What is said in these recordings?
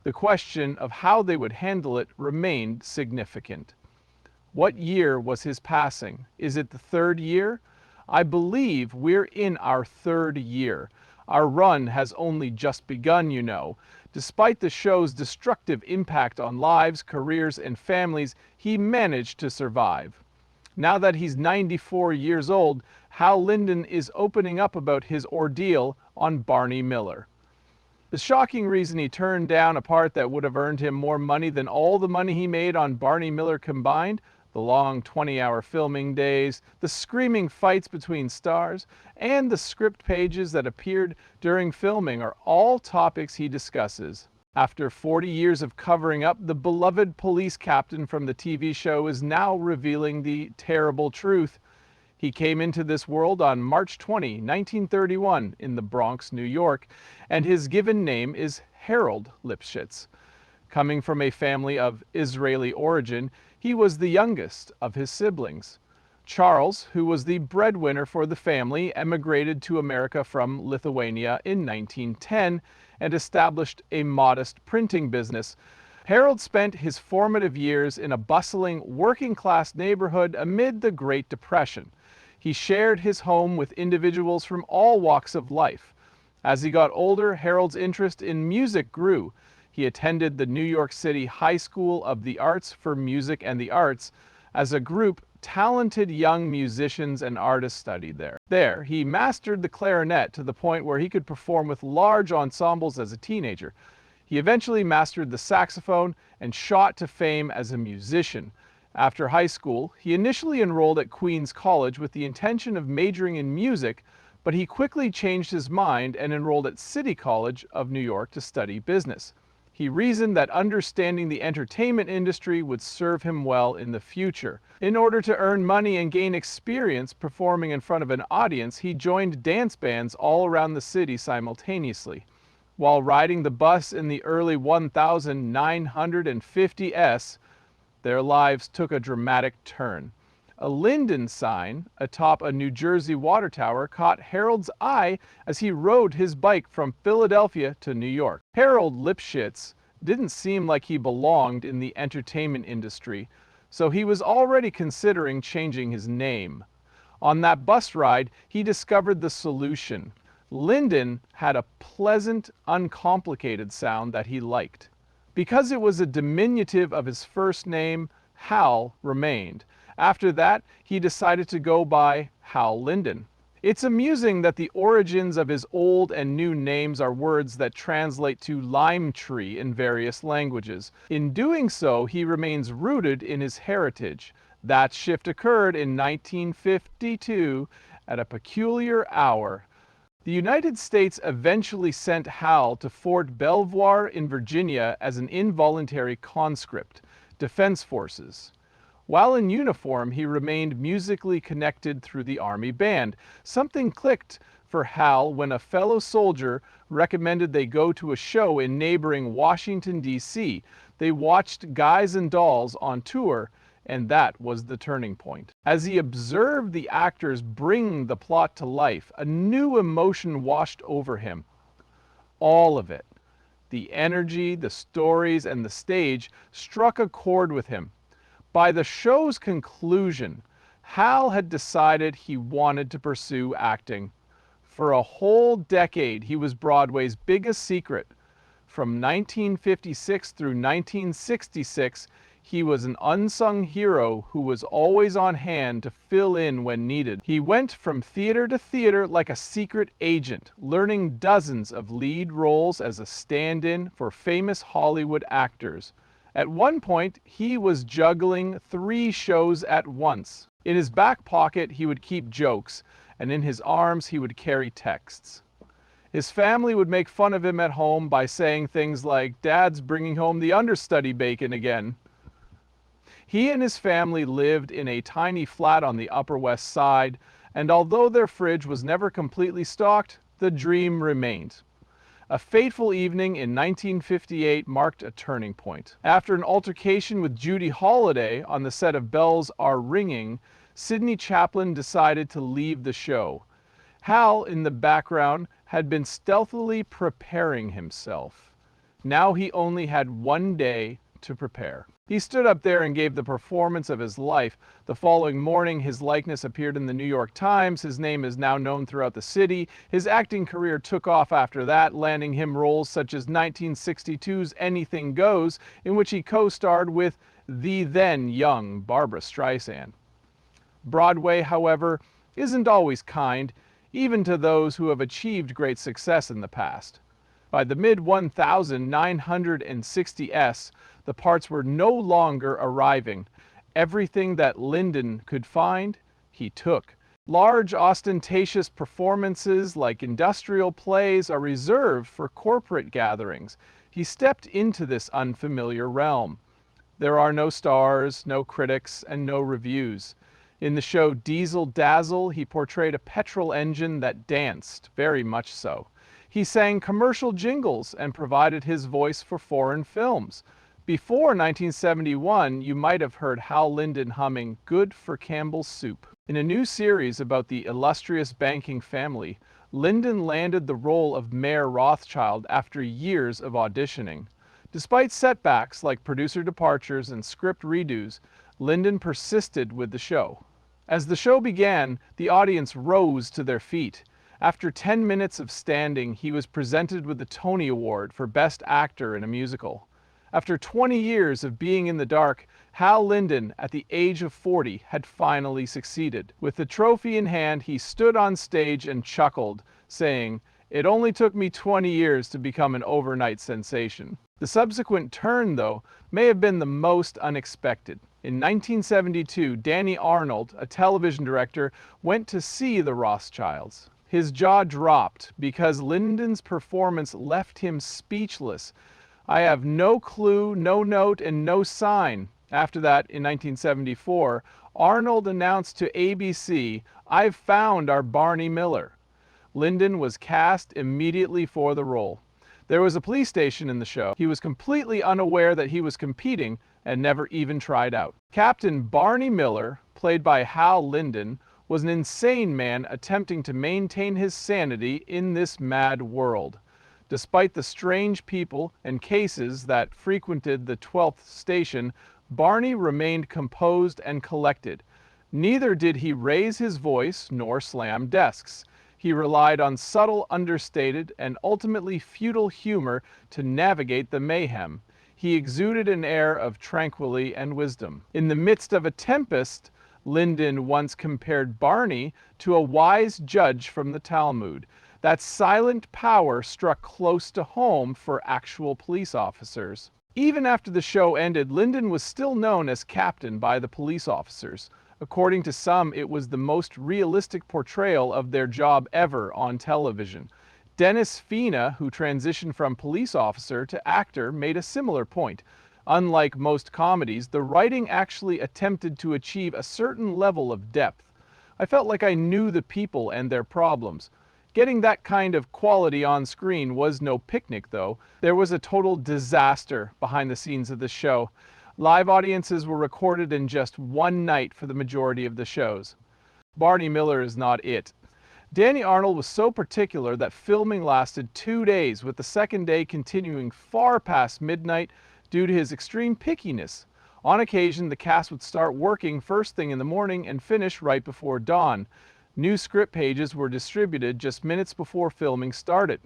The question of how they would handle it remained significant. What year was his passing? Is it the third year? I believe we're in our third year. Our run has only just begun, you know. Despite the show's destructive impact on lives, careers, and families, he managed to survive. Now that he's 94 years old, Hal Linden is opening up about his ordeal on Barney Miller. The shocking reason he turned down a part that would have earned him more money than all the money he made on Barney Miller combined, the long 20-hour filming days, the screaming fights between stars, and the script pages that appeared during filming are all topics he discusses. After 40 years of covering up, the beloved police captain from the TV show is now revealing the terrible truth. He came into this world on March 20, 1931, in the Bronx, New York, and his given name is Harold Lipschitz. Coming from a family of Israeli origin, he was the youngest of his siblings. Charles, who was the breadwinner for the family, emigrated to America from Lithuania in 1910 and established a modest printing business. Harold spent his formative years in a bustling, working-class neighborhood amid the Great Depression. He shared his home with individuals from all walks of life. As he got older, Harold's interest in music grew. He attended the New York City High School of the Arts for Music and the Arts. As a group, talented young musicians and artists studied there. There, he mastered the clarinet to the point where he could perform with large ensembles as a teenager. He eventually mastered the saxophone and shot to fame as a musician. After high school, he initially enrolled at Queens College with the intention of majoring in music, but he quickly changed his mind and enrolled at City College of New York to study business. He reasoned that understanding the entertainment industry would serve him well in the future. In order to earn money and gain experience performing in front of an audience, he joined dance bands all around the city simultaneously. While riding the bus in the early 1950s, their lives took a dramatic turn. A Linden sign atop a New Jersey water tower caught Harold's eye as he rode his bike from Philadelphia to New York. Harold Lipschitz didn't seem like he belonged in the entertainment industry, so he was already considering changing his name. On that bus ride, he discovered the solution. Linden had a pleasant, uncomplicated sound that he liked. Because it was a diminutive of his first name, Hal remained. After that, he decided to go by Hal Linden. It's amusing that the origins of his old and new names are words that translate to lime tree in various languages. In doing so, he remains rooted in his heritage. That shift occurred in 1952 at a peculiar hour. The United States eventually sent Hal to Fort Belvoir in Virginia as an involuntary conscript, Defense Forces. While in uniform, he remained musically connected through the Army Band. Something clicked for Hal when a fellow soldier recommended they go to a show in neighboring Washington, D.C. They watched Guys and Dolls on tour, and that was the turning point. As he observed the actors bring the plot to life, a new emotion washed over him. All of it. The energy, the stories, and the stage struck a chord with him. By the show's conclusion, Hal had decided he wanted to pursue acting. For a whole decade, he was Broadway's biggest secret. From 1956 through 1966, he was an unsung hero who was always on hand to fill in when needed. He went from theater to theater like a secret agent, learning dozens of lead roles as a stand-in for famous Hollywood actors. At one point, he was juggling 3 shows at once. In his back pocket, he would keep jokes, and in his arms, he would carry texts. His family would make fun of him at home by saying things like, "Dad's bringing home the understudy bacon again." He and his family lived in a tiny flat on the Upper West Side, and although their fridge was never completely stocked, the dream remained. A fateful evening in 1958 marked a turning point. After an altercation with Judy Holliday on the set of Bells Are Ringing, Sidney Chaplin decided to leave the show. Hal, in the background, had been stealthily preparing himself. Now he only had one day to prepare. He stood up there and gave the performance of his life. The following morning, his likeness appeared in the New York Times. His name is now known throughout the city. His acting career took off after that, landing him roles such as 1962's Anything Goes, in which he co-starred with the then young Barbra Streisand. Broadway, however, isn't always kind, even to those who have achieved great success in the past. By the mid-1960s, the parts were no longer arriving. Everything that Linden could find, he took. Large, ostentatious performances like industrial plays are reserved for corporate gatherings. He stepped into this unfamiliar realm. There are no stars, no critics, and no reviews. In the show Diesel Dazzle, he portrayed a petrol engine that danced, very much so. He sang commercial jingles and provided his voice for foreign films. Before 1971, you might have heard Hal Linden humming "Good for Campbell's Soup." In a new series about the illustrious banking family, Linden landed the role of Mayor Rothschild after years of auditioning. Despite setbacks like producer departures and script redos, Linden persisted with the show. As the show began, the audience rose to their feet. After 10 minutes of standing, he was presented with the Tony Award for Best Actor in a Musical. After 20 years of being in the dark, Hal Linden, at the age of 40, had finally succeeded. With the trophy in hand, he stood on stage and chuckled, saying, "It only took me 20 years to become an overnight sensation." The subsequent turn, though, may have been the most unexpected. In 1972, Danny Arnold, a television director, went to see the Rothschilds. His jaw dropped because Linden's performance left him speechless. "I have no clue, no note, and no sign." After that, in 1974, Arnold announced to ABC, "I've found our Barney Miller." Linden was cast immediately for the role. There was a police station in the show. He was completely unaware that he was competing and never even tried out. Captain Barney Miller, played by Hal Linden, was an insane man attempting to maintain his sanity in this mad world. Despite the strange people and cases that frequented the 12th station, Barney remained composed and collected. Neither did he raise his voice nor slam desks. He relied on subtle, understated, and ultimately futile humor to navigate the mayhem. He exuded an air of tranquility and wisdom. In the midst of a tempest, Linden once compared Barney to a wise judge from the Talmud. That silent power struck close to home for actual police officers. Even after the show ended, Linden was still known as Captain by the police officers. According to some, it was the most realistic portrayal of their job ever on television. Dennis Fina, who transitioned from police officer to actor, made a similar point. Unlike most comedies, the writing actually attempted to achieve a certain level of depth. I felt like I knew the people and their problems. Getting that kind of quality on screen was no picnic, though. There was a total disaster behind the scenes of the show. Live audiences were recorded in just one night for the majority of the shows. Barney Miller is not it. Danny Arnold was so particular that filming lasted 2 days, with the second day continuing far past midnight due to his extreme pickiness. On occasion, the cast would start working first thing in the morning and finish right before dawn. New script pages were distributed just minutes before filming started.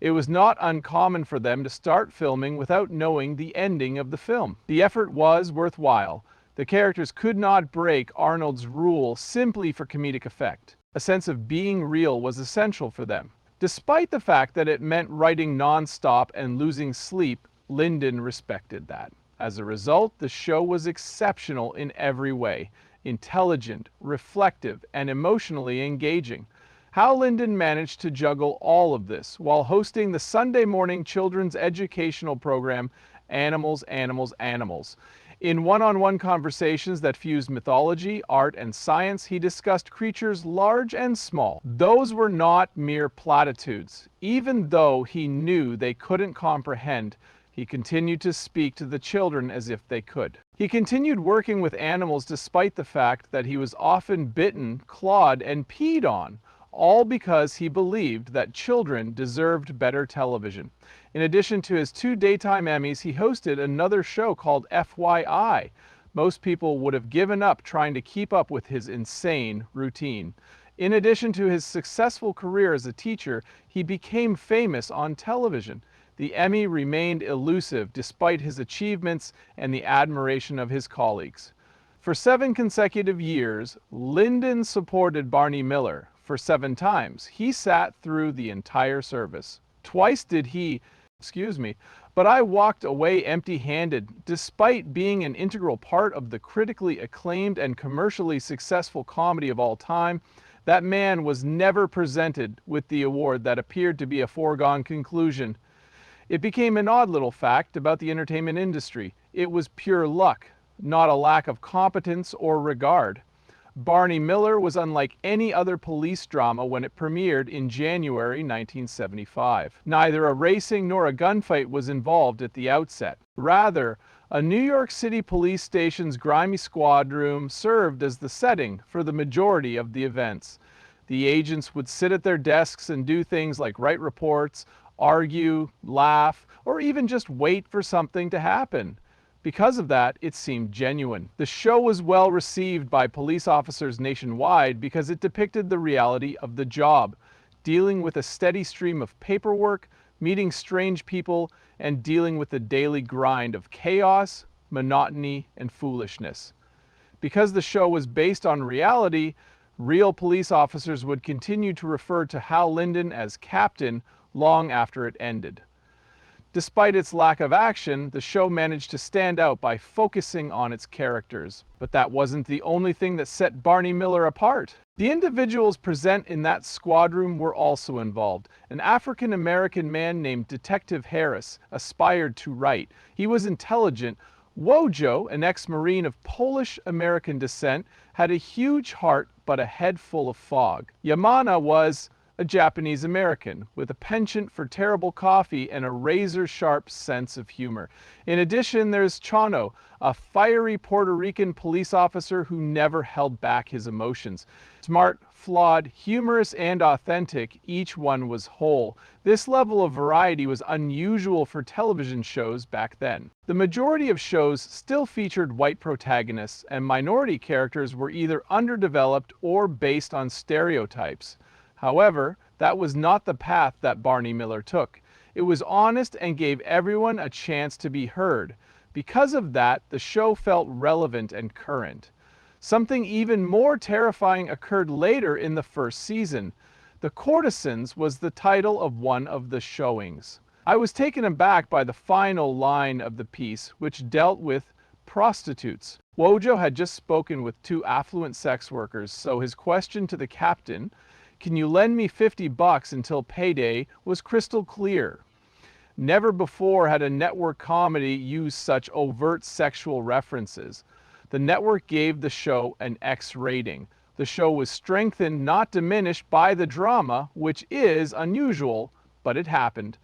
It was not uncommon for them to start filming without knowing the ending of the film. The effort was worthwhile. The characters could not break Arnold's rule simply for comedic effect. A sense of being real was essential for them. Despite the fact that it meant writing non-stop and losing sleep, Linden respected that. As a result, the show was exceptional in every way: intelligent, reflective, and emotionally engaging. Hal Linden managed to juggle all of this while hosting the Sunday morning children's educational program, Animals, Animals, Animals. In one-on-one conversations that fused mythology, art, and science, he discussed creatures large and small. Those were not mere platitudes. Even though he knew they couldn't comprehend, he continued to speak to the children as if they could. He continued working with animals despite the fact that he was often bitten, clawed, and peed on, all because he believed that children deserved better television. In addition to his 2 daytime Emmys, he hosted another show called FYI. Most people would have given up trying to keep up with his insane routine. In addition to his successful career as a teacher, he became famous on television. The Emmy remained elusive despite his achievements and the admiration of his colleagues. For 7 consecutive years, Linden supported Barney Miller. For 7 times, he sat through the entire service. Twice did he, but I walked away empty-handed. Despite being an integral part of the critically acclaimed and commercially successful comedy of all time, that man was never presented with the award that appeared to be a foregone conclusion. It became an odd little fact about the entertainment industry. It was pure luck, not a lack of competence or regard. Barney Miller was unlike any other police drama when it premiered in January 1975. Neither a racing nor a gunfight was involved at the outset. Rather, a New York City police station's grimy squad room served as the setting for the majority of the events. The agents would sit at their desks and do things like write reports, argue, laugh, or even just wait for something to happen. Because of that, it seemed genuine. The show was well received by police officers nationwide because it depicted the reality of the job, dealing with a steady stream of paperwork, meeting strange people, and dealing with the daily grind of chaos, monotony, and foolishness. Because the show was based on reality, real police officers would continue to refer to Hal Linden as Captain long after it ended. Despite its lack of action, the show managed to stand out by focusing on its characters. But that wasn't the only thing that set Barney Miller apart. The individuals present in that squad room were also involved. An African-American man named Detective Harris aspired to write. He was intelligent. Wojo, an ex-Marine of Polish-American descent, had a huge heart but a head full of fog. Yamana was a Japanese American with a penchant for terrible coffee and a razor-sharp sense of humor. In addition, there's Chano, a fiery Puerto Rican police officer who never held back his emotions. Smart, flawed, humorous, and authentic, each one was whole. This level of variety was unusual for television shows back then. The majority of shows still featured white protagonists, and minority characters were either underdeveloped or based on stereotypes. However, that was not the path that Barney Miller took. It was honest and gave everyone a chance to be heard. Because of that, the show felt relevant and current. Something even more terrifying occurred later in the first season. The Courtesans was the title of one of the showings. I was taken aback by the final line of the piece, which dealt with prostitutes. Wojo had just spoken with 2 affluent sex workers, so his question to the captain, "Can you lend me $50 until payday?" was crystal clear. Never before had a network comedy used such overt sexual references. The network gave the show an X rating. The show was strengthened, not diminished, by the drama, which is unusual, but it happened.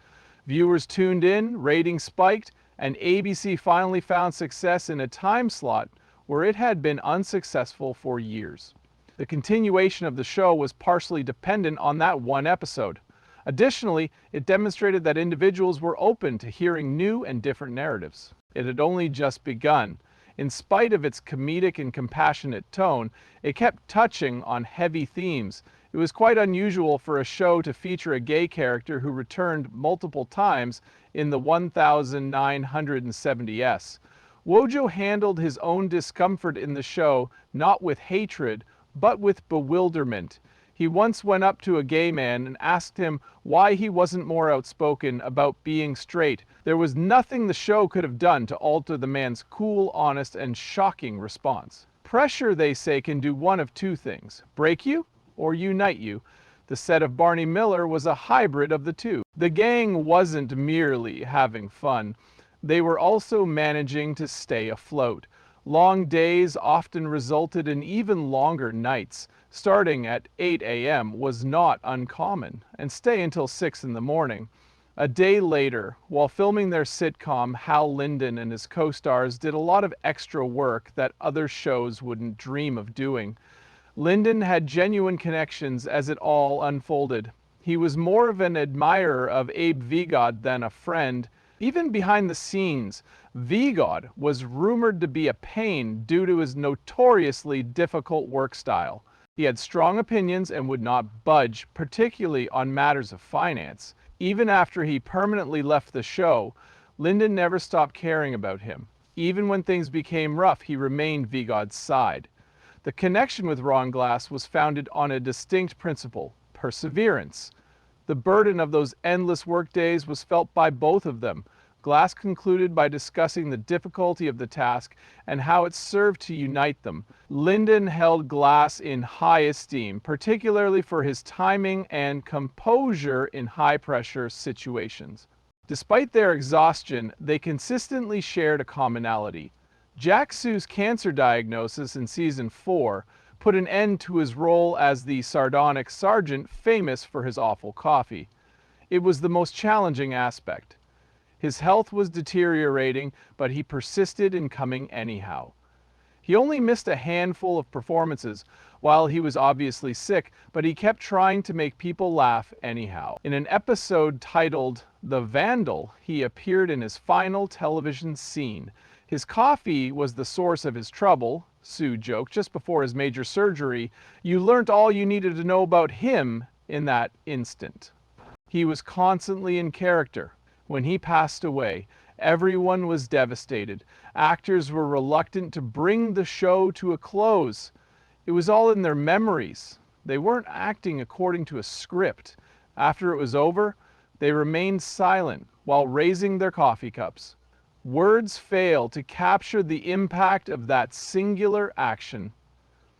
Viewers tuned in, ratings spiked, and ABC finally found success in a time slot where it had been unsuccessful for years. The continuation of the show was partially dependent on that one episode. Additionally, it demonstrated that individuals were open to hearing new and different narratives. It had only just begun. In spite of its comedic and compassionate tone, it kept touching on heavy themes. It was quite unusual for a show to feature a gay character who returned multiple times in the 1970s. Wojo handled his own discomfort in the show not with hatred, but with bewilderment. He once went up to a gay man and asked him why he wasn't more outspoken about being straight. There was nothing the show could have done to alter the man's cool, honest, and shocking response. Pressure, they say, can do one of 2 things: break you or unite you. The set of Barney Miller was a hybrid of the 2. The gang wasn't merely having fun. They were also managing to stay afloat. Long days often resulted in even longer nights. Starting at 8 a.m. was not uncommon, and stay until 6 in the morning. A day later, while filming their sitcom, Hal Linden and his co-stars did a lot of extra work that other shows wouldn't dream of doing. Linden had genuine connections as it all unfolded. He was more of an admirer of Abe Vigoda than a friend. Even behind the scenes, Vigoda was rumored to be a pain due to his notoriously difficult work style. He had strong opinions and would not budge, particularly on matters of finance. Even after he permanently left the show, Linden never stopped caring about him. Even when things became rough, he remained Vigoda's side. The connection with Ron Glass was founded on a distinct principle: perseverance. The burden of those endless workdays was felt by both of them. Glass concluded by discussing the difficulty of the task and how it served to unite them. Linden held Glass in high esteem, particularly for his timing and composure in high-pressure situations. Despite their exhaustion, they consistently shared a commonality. Jack Sue's cancer diagnosis in season 4 put an end to his role as the sardonic sergeant famous for his awful coffee. It was the most challenging aspect. His health was deteriorating, but he persisted in coming anyhow. He only missed a handful of performances while he was obviously sick, but he kept trying to make people laugh anyhow. In an episode titled The Vandal, he appeared in his final television scene. His coffee was the source of his trouble, Sue joked just before his major surgery. You learnt all you needed to know about him in that instant. He was constantly in character. When he passed away, everyone was devastated. Actors were reluctant to bring the show to a close. It was all in their memories. They weren't acting according to a script. After it was over, they remained silent while raising their coffee cups. Words fail to capture the impact of that singular action.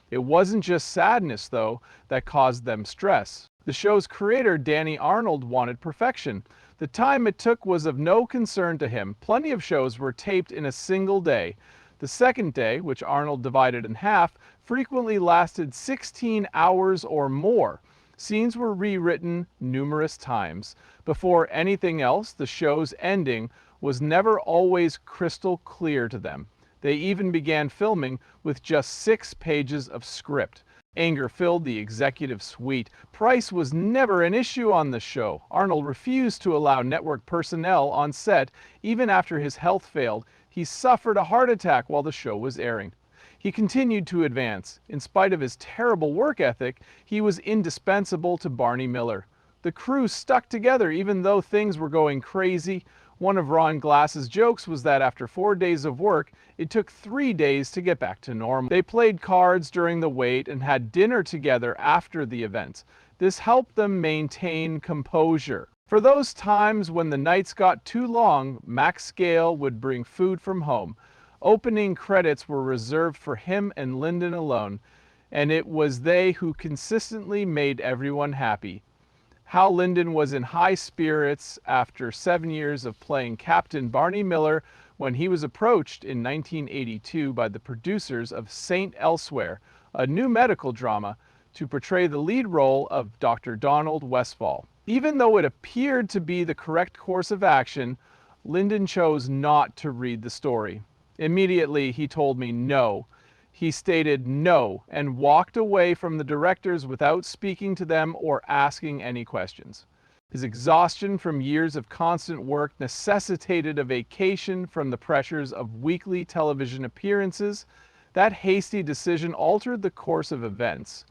It wasn't just sadness, though, that caused them stress. The show's creator, Danny Arnold, wanted perfection. The time it took was of no concern to him. Plenty of shows were taped in a single day. The second day, which Arnold divided in half, frequently lasted 16 hours or more. Scenes were rewritten numerous times. Before anything else, the show's ending was never always crystal clear to them. They even began filming with just 6 pages of script. Anger filled the executive suite. Price was never an issue on the show. Arnold refused to allow network personnel on set even after his health failed. He suffered a heart attack while the show was airing. He continued to advance. In spite of his terrible work ethic, he was indispensable to Barney Miller. The crew stuck together even though things were going crazy. One of Ron Glass's jokes was that after 4 days of work, it took 3 days to get back to normal. They played cards during the wait and had dinner together after the event. This helped them maintain composure. For those times when the nights got too long, Max Scale would bring food from home. Opening credits were reserved for him and Linden alone, and it was they who consistently made everyone happy. Hal Linden was in high spirits after 7 years of playing Captain Barney Miller when he was approached in 1982 by the producers of St. Elsewhere, a new medical drama, to portray the lead role of Dr. Donald Westfall. Even though it appeared to be the correct course of action, Linden chose not to read the story. Immediately, he told me no. He stated no and walked away from the directors without speaking to them or asking any questions. His exhaustion from years of constant work necessitated a vacation from the pressures of weekly television appearances. That hasty decision altered the course of events.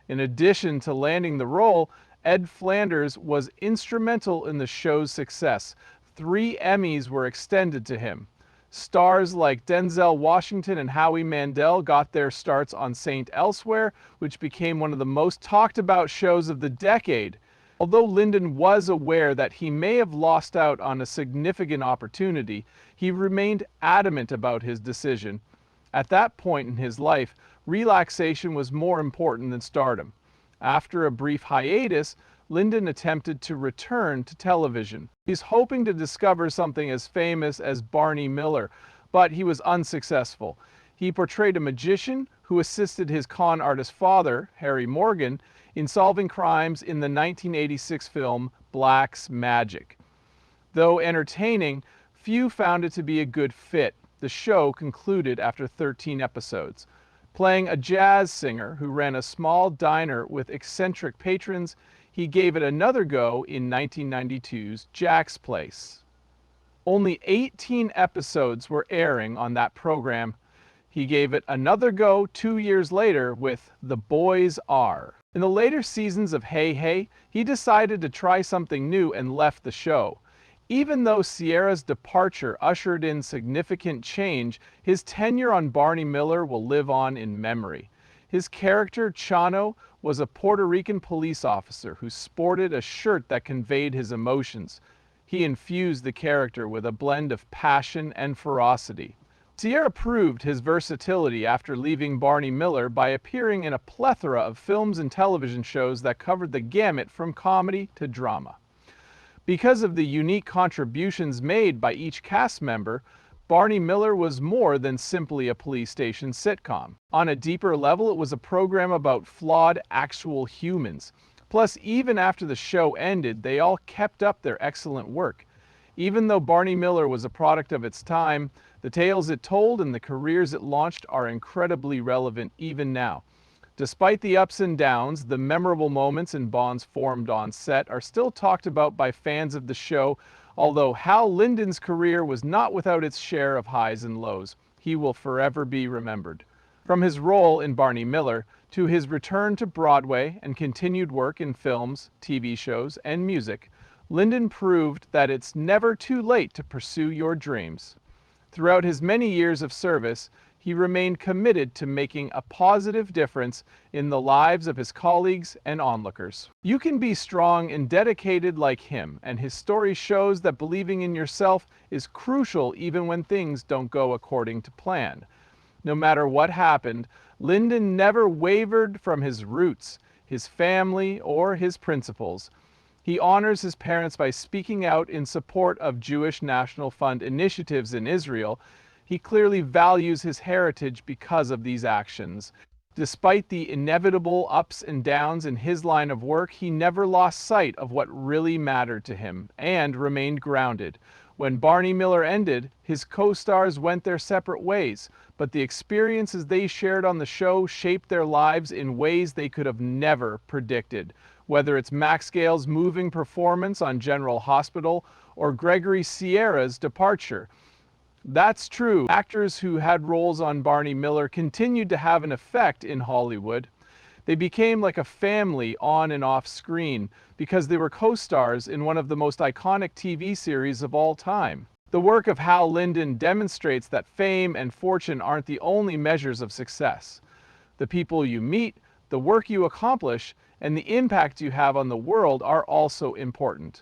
In addition to landing the role, Ed Flanders was instrumental in the show's success. 3 Emmys were extended to him. Stars like Denzel Washington and Howie Mandel got their starts on St. Elsewhere, which became one of the most talked about shows of the decade. Although Linden was aware that he may have lost out on a significant opportunity, he remained adamant about his decision. At that point in his life, relaxation was more important than stardom. After a brief hiatus, Linden attempted to return to television. He's hoping to discover something as famous as Barney Miller, but he was unsuccessful. He portrayed a magician who assisted his con artist father, Harry Morgan, in solving crimes in the 1986 film Black's Magic. Though entertaining, few found it to be a good fit. The show concluded after 13 episodes. Playing a jazz singer who ran a small diner with eccentric patrons, he gave it another go in 1992's Jack's Place. Only 18 episodes were airing on that program. He gave it another go 2 years later with The Boys Are. In the later seasons of Hey Hey, he decided to try something new and left the show. Even though Sierra's departure ushered in significant change, his tenure on Barney Miller will live on in memory. His character, Chano, was a Puerto Rican police officer who sported a shirt that conveyed his emotions. He infused the character with a blend of passion and ferocity. Sierra proved his versatility after leaving Barney Miller by appearing in a plethora of films and television shows that covered the gamut from comedy to drama. Because of the unique contributions made by each cast member, Barney Miller was more than simply a police station sitcom. On a deeper level, it was a program about flawed, actual humans. Plus, even after the show ended, they all kept up their excellent work. Even though Barney Miller was a product of its time, the tales it told and the careers it launched are incredibly relevant even now. Despite the ups and downs, the memorable moments and bonds formed on set are still talked about by fans of the show, although Hal Linden's career was not without its share of highs and lows. He will forever be remembered. From his role in Barney Miller to his return to Broadway and continued work in films, TV shows, and music, Linden proved that it's never too late to pursue your dreams. Throughout his many years of service, he remained committed to making a positive difference in the lives of his colleagues and onlookers. You can be strong and dedicated like him, and his story shows that believing in yourself is crucial even when things don't go according to plan. No matter what happened, Linden never wavered from his roots, his family, or his principles. He honors his parents by speaking out in support of Jewish National Fund initiatives in Israel. He clearly values his heritage because of these actions. Despite the inevitable ups and downs in his line of work, he never lost sight of what really mattered to him and remained grounded. When Barney Miller ended, his co-stars went their separate ways, but the experiences they shared on the show shaped their lives in ways they could have never predicted. Whether it's Max Gale's moving performance on General Hospital or Gregory Sierra's departure. That's true. Actors who had roles on Barney Miller continued to have an effect in Hollywood. They became like a family on and off screen because they were co-stars in one of the most iconic TV series of all time. The work of Hal Linden demonstrates that fame and fortune aren't the only measures of success. The people you meet, the work you accomplish, and the impact you have on the world are also important.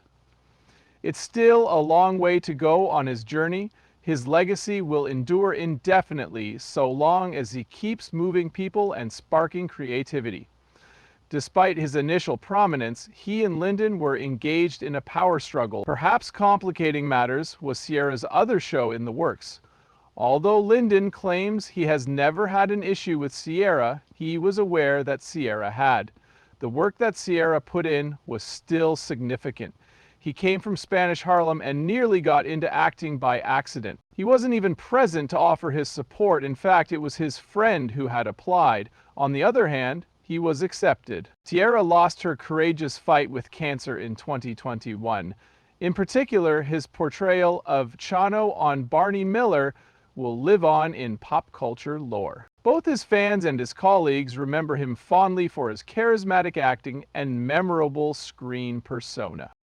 It's still a long way to go on his journey. His legacy will endure indefinitely so long as he keeps moving people and sparking creativity. Despite his initial prominence, he and Linden were engaged in a power struggle. Perhaps complicating matters was Sierra's other show in the works. Although Linden claims he has never had an issue with Sierra, he was aware that Sierra had. The work that Sierra put in was still significant. He came from Spanish Harlem and nearly got into acting by accident. He wasn't even present to offer his support. In fact, it was his friend who had applied. On the other hand, he was accepted. Sierra lost her courageous fight with cancer in 2021. In particular, his portrayal of Chano on Barney Miller will live on in pop culture lore. Both his fans and his colleagues remember him fondly for his charismatic acting and memorable screen persona.